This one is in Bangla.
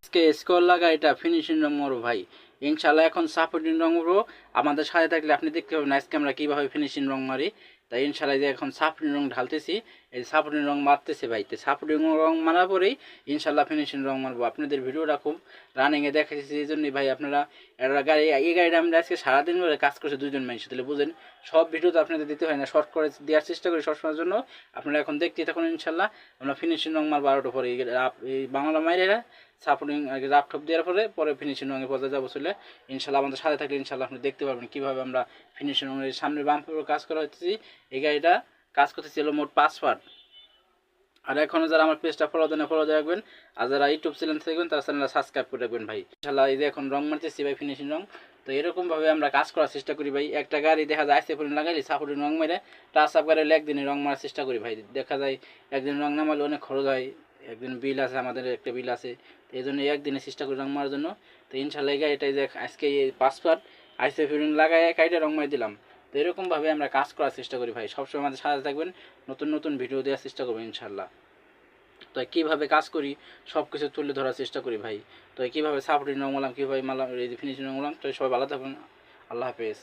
আজকে স্কোর লাগা এটা ফিনিশিং রং মারবো ভাই। ইনশাল্লাহ এখন সাপোর্টিং রং মারবো। আমাদের সাথে থাকলে আপনি দেখতে পাবেন আজকে আমরা কীভাবে ফিনিশিং রং মারি। তাই ইনশাল্লাহ যে এখন সাপোর্টিং রং ঢালতেছি, এই সাপোর্টিং রং মারতেছে ভাই। তো সাপোর্টিং রং মারার পরেই ইনশাল্লাহ ফিনিশিং রং মারবো। আপনাদের ভিডিওটা খুব রানিংয়ে দেখাচ্ছি, এই জন্যই ভাই আপনারা একটা গাড়ি, এই গাড়িটা আমরা আজকে সারাদিন ধরে কাজ করছি দুজন মানুষ, তাহলে বুঝেন সব ভিডিও তো আপনাদের দিতে হয় না, শর্ট করে দেওয়ার চেষ্টা করি সবসময়ের জন্য। আপনারা এখন দেখতেই থাকুন, ইনশাল্লাহ আমরা ফিনিশিং রং মারবো 12টা পরে। এই বাংলা মাইরেরা সাপোর্টিং রাফ টপ দেওয়ার পরে পরে ফিনিশিং রঙে পর্যায়ে যাবো চলে। ইনশাল্লাহ আমাদের সাথে থাকলে ইনশাল্লাহ আপনি দেখতে পারবেন কীভাবে আমরা ফিনিশিং রঙের সামনের বাম্পারের কাজ করা হচ্ছে। এই গাড়িটা কাজ করতেছিল মোট 5 পার্ট। আর এখনও যারা আমার পেজটা ফলো দেন ফলো দিয়ে রাখবেন, আর যারা ইউটিউব চ্যানেল থাকবেন তারা চ্যানেলটা সাবস্ক্রাইব করে রাখবেন ভাই। ইনশাল্লাহ এই যে এখন রং মারতেছি ভাই, ফিনিশিং রং। তো এরকমভাবে আমরা কাজ করার চেষ্টা করি ভাই। একটা গাড়ি দেখা যায় আইসে পরিমাণ লাগাইলে সাপোর্টিং রং মেরে টাচ আপ গাড়ি একদিনে রং মারার চেষ্টা করি ভাই। দেখা যায় একদিন রং না মারলে অনেক খরচ হয়, একদিন বিল আছে, আমাদের একটা বিল আছে। তো এই জন্য একদিনে চেষ্টা করি রং মারার জন্য। তো ইনশাল্লাহ এই গাড়িটাই যে আজকে এই 5 পার্ট আইসে ফিরিং লাগাই গাড়িটা রং মারি দিলাম। তো এরকমভাবে আমরা কাজ করার চেষ্টা করি ভাই। সবসময় আমাদের সাথে থাকবেন, নতুন নতুন ভিডিও দেওয়ার চেষ্টা করবেন ইনশাল্লাহ। তো কীভাবে কাজ করি সব কিছু তুলে ধরার চেষ্টা করি ভাই। তো কীভাবে সাপোর্টিং রং মারলাম, কীভাবে মারলাম, এই ফিনিশিং রং মারলাম। তো সবাই ভালো থাকুন, আল্লাহ হাফেজ।